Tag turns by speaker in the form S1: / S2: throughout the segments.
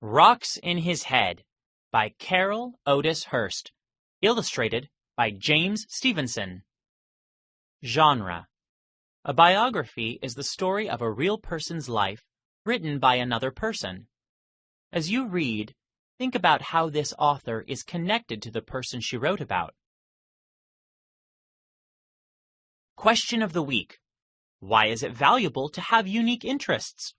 S1: Rocks in His Head by Carol Otis Hurst. Illustrated by James Stevenson. Genre: a biography is the story of a real person's life written by another person. As you read, think about how this author is connected to the person she wrote about. Question of the week: why is it valuable to have unique interests?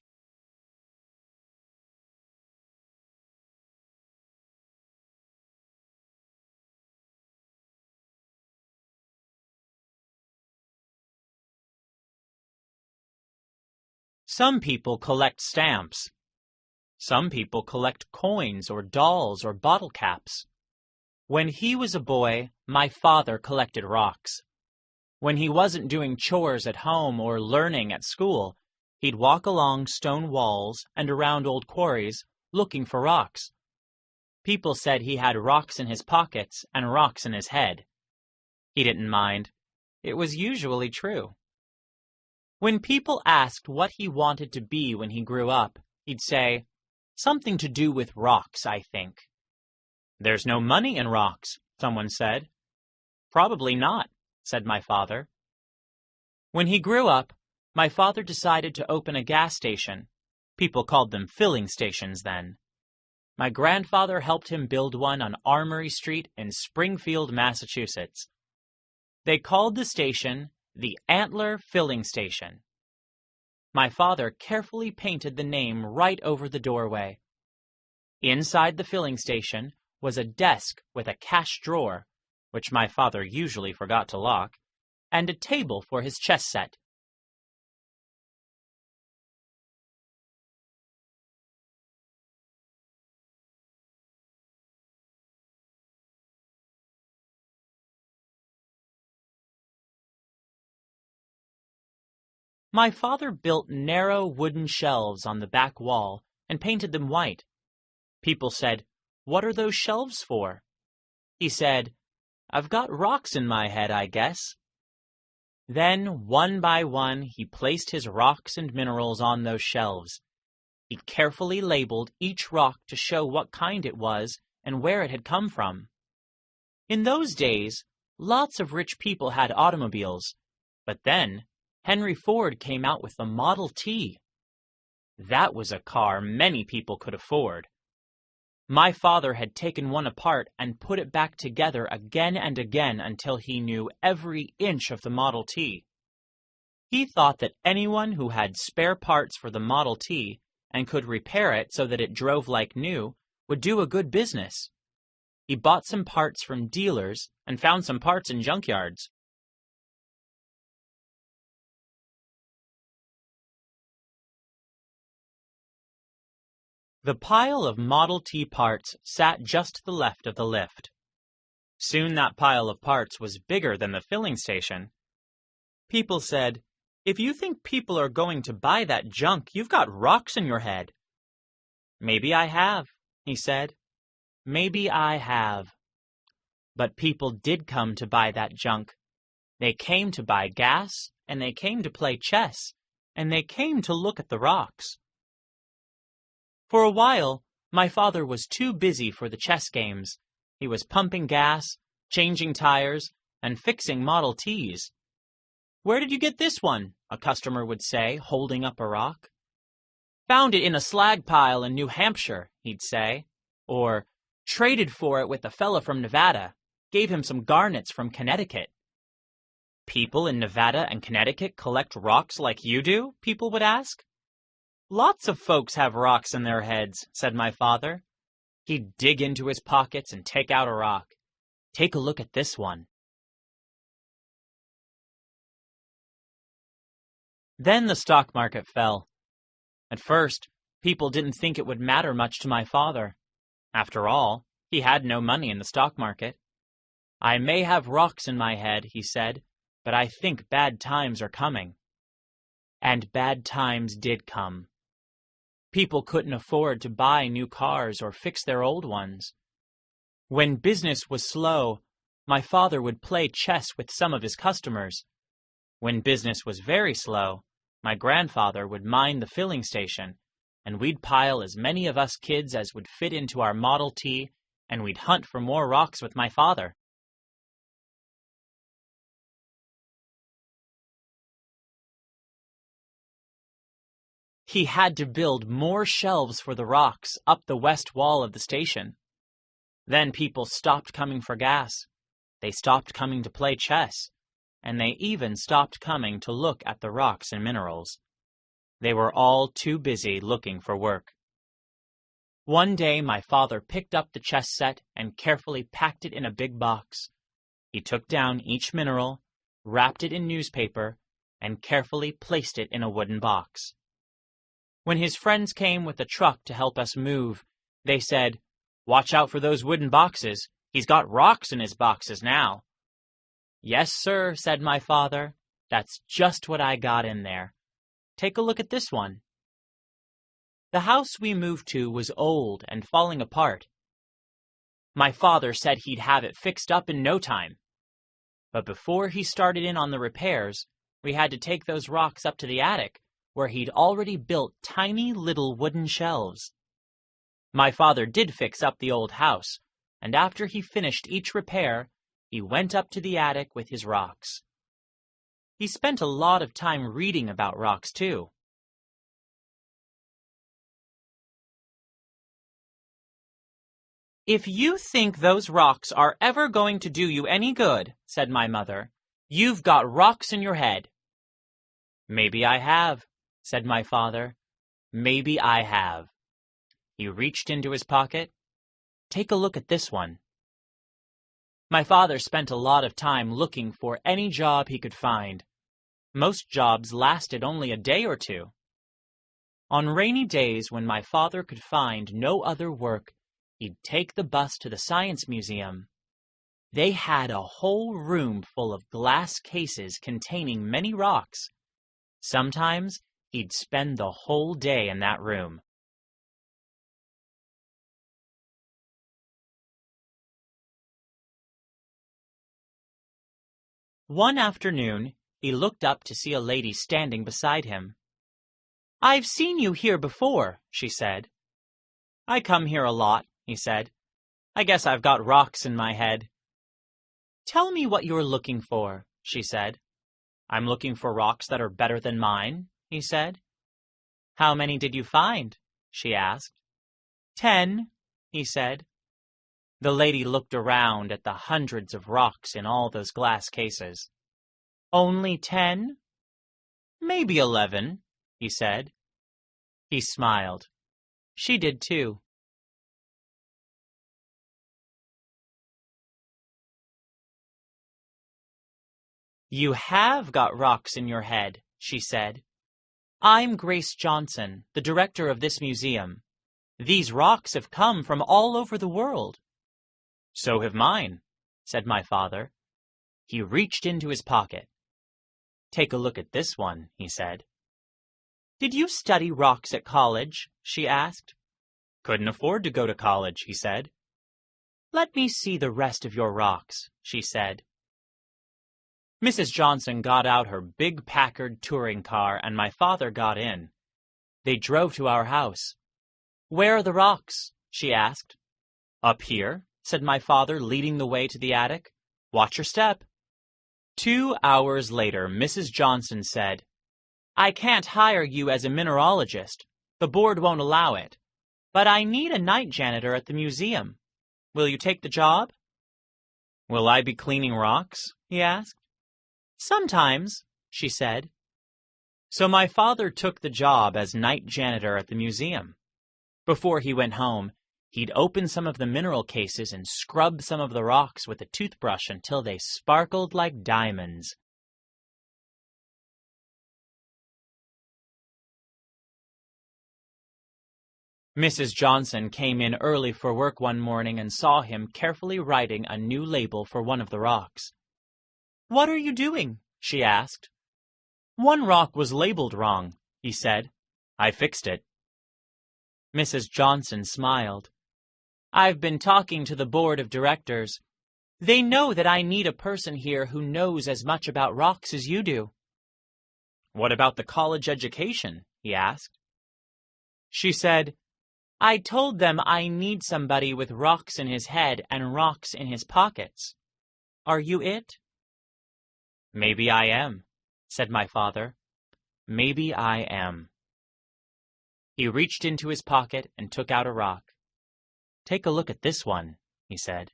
S1: Some people collect stamps. Some people collect coins or dolls or bottle caps. When he was a boy, my father collected rocks. When he wasn't doing chores at home or learning at school, he'd walk along stone walls and around old quarries looking for rocks. People said he had rocks in his pockets and rocks in his head. He didn't mind. It was usually true. When people asked what he wanted to be when he grew up, he'd say, "Something to do with rocks, I think." "There's no money in rocks," someone said. "Probably not," said my father. When he grew up, my father decided to open a gas station. People called them filling stations then. My grandfather helped him build one on Armory Street in Springfield, Massachusetts. They called the station the Antler Filling Station. My father carefully painted the name right over the doorway. Inside the filling station was a desk with a cash drawer, which my father usually forgot to lock, and a table for his chess set. My father built narrow wooden shelves on the back wall and painted them white. People said, "What are those shelves for?" He said, "I've got rocks in my head, I guess." Then, one by one, he placed his rocks and minerals on those shelves. He carefully labeled each rock to show what kind it was and where it had come from. In those days, lots of rich people had automobiles, but then Henry Ford came out with the Model T. That was a car many people could afford. My father had taken one apart and put it back together again and again until he knew every inch of the Model T. He thought that anyone who had spare parts for the Model T and could repair it so that it drove like new would do a good business. He bought some parts from dealers and found some parts in junkyards. The pile of Model T parts sat just to the left of the lift. Soon that pile of parts was bigger than the filling station. People said, "If you think people are going to buy that junk, you've got rocks in your head." "Maybe I have," he said. "Maybe I have." But people did come to buy that junk. They came to buy gas, and they came to play chess, and they came to look at the rocks. For a while, my father was too busy for the chess games. He was pumping gas, changing tires, and fixing Model Ts. "Where did you get this one?" a customer would say, holding up a rock. "Found it in a slag pile in New Hampshire," he'd say. Or, "Traded for it with a fella from Nevada. Gave him some garnets from Connecticut." "People in Nevada and Connecticut collect rocks like you do?" people would ask. "Lots of folks have rocks in their heads," said my father. He'd dig into his pockets and take out a rock. "Take a look at this one." Then the stock market fell. At first, people didn't think it would matter much to my father. After all, he had no money in the stock market. "I may have rocks in my head," he said, "but I think bad times are coming." And bad times did come. People couldn't afford to buy new cars or fix their old ones. When business was slow, my father would play chess with some of his customers. When business was very slow, my grandfather would mind the filling station, and we'd pile as many of us kids as would fit into our Model T, and we'd hunt for more rocks with my father. He had to build more shelves for the rocks up the west wall of the station. Then people stopped coming for gas. They stopped coming to play chess, and they even stopped coming to look at the rocks and minerals. They were all too busy looking for work. One day my father picked up the chess set and carefully packed it in a big box. He took down each mineral, wrapped it in newspaper, and carefully placed it in a wooden box. When his friends came with a truck to help us move, they said, "Watch out for those wooden boxes. He's got rocks in his boxes now." "Yes, sir," said my father. "That's just what I got in there. Take a look at this one." The house we moved to was old and falling apart. My father said he'd have it fixed up in no time. But before he started in on the repairs, we had to take those rocks up to the attic, where he'd already built tiny little wooden shelves. My father did fix up the old house, and after he finished each repair, he went up to the attic with his rocks. He spent a lot of time reading about rocks, too. "If you think those rocks are ever going to do you any good," said my mother, "you've got rocks in your head." "Maybe I have," said my father. "Maybe I have." He reached into his pocket. "Take a look at this one." My father spent a lot of time looking for any job he could find. Most jobs lasted only a day or two. On rainy days when my father could find no other work, he'd take the bus to the Science Museum. They had a whole room full of glass cases containing many rocks. Sometimes he'd spend the whole day in that room. One afternoon, he looked up to see a lady standing beside him. "I've seen you here before," she said. "I come here a lot," he said. "I guess I've got rocks in my head." "Tell me what you're looking for," she said. "I'm looking for rocks that are better than mine," he said. "How many did you find?" she asked. 10, he said. The lady looked around at the hundreds of rocks in all those glass cases. "Only 10? Maybe 11, he said. He smiled. She did too. "You have got rocks in your head," she said. "I'm Grace Johnson, the director of this museum. These rocks have come from all over the world." "So have mine," said my father. He reached into his pocket. "Take a look at this one," he said. "Did you study rocks at college?" she asked. "Couldn't afford to go to college," he said. "Let me see the rest of your rocks," she said. Mrs. Johnson got out her big Packard touring car and my father got in. They drove to our house. "Where are the rocks?" she asked. "Up here," said my father, leading the way to the attic. "Watch your step." 2 hours later, Mrs. Johnson said, "I can't hire you as a mineralogist. The board won't allow it. But I need a night janitor at the museum. Will you take the job?" "Will I be cleaning rocks?" he asked. "Sometimes," she said. So my father took the job as night janitor at the museum. Before he went home, he'd open some of the mineral cases and scrub some of the rocks with a toothbrush until they sparkled like diamonds. Mrs. Johnson came in early for work one morning and saw him carefully writing a new label for one of the rocks. "What are you doing?" she asked. "One rock was labeled wrong," he said. "I fixed it." Mrs. Johnson smiled. "I've been talking to the board of directors. They know that I need a person here who knows as much about rocks as you do." "What about the college education?" he asked. She said, "I told them I need somebody with rocks in his head and rocks in his pockets. Are you it?" "Maybe I am," said my father. "Maybe I am." He reached into his pocket and took out a rock. "Take a look at this one," he said.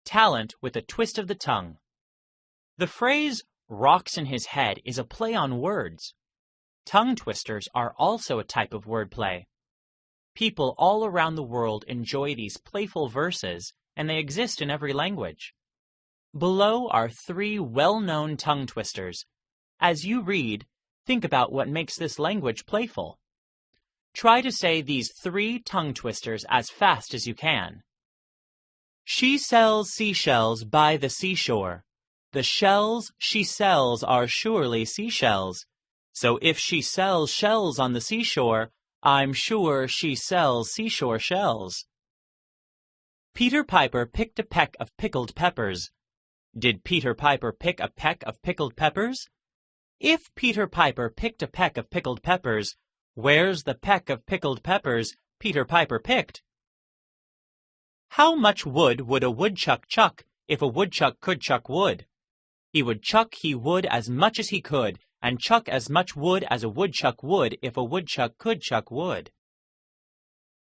S1: Talent with a twist of the tongue. The phrase "rocks in his head" is a play on words. Tongue twisters are also a type of wordplay. People all around the world enjoy these playful verses, and they exist in every language. Below are 3 well-known tongue twisters. As you read, think about what makes this language playful. Try to say these 3 tongue twisters as fast as you can. She sells seashells by the seashore. The shells she sells are surely seashells. So if she sells shells on the seashore, I'm sure she sells seashore shells. Peter Piper picked a peck of pickled peppers. Did Peter Piper pick a peck of pickled peppers? If Peter Piper picked a peck of pickled peppers, where's the peck of pickled peppers Peter Piper picked? How much wood would a woodchuck chuck if a woodchuck could chuck wood? He would as much as he could, and chuck as much wood as a woodchuck would if a woodchuck could chuck wood.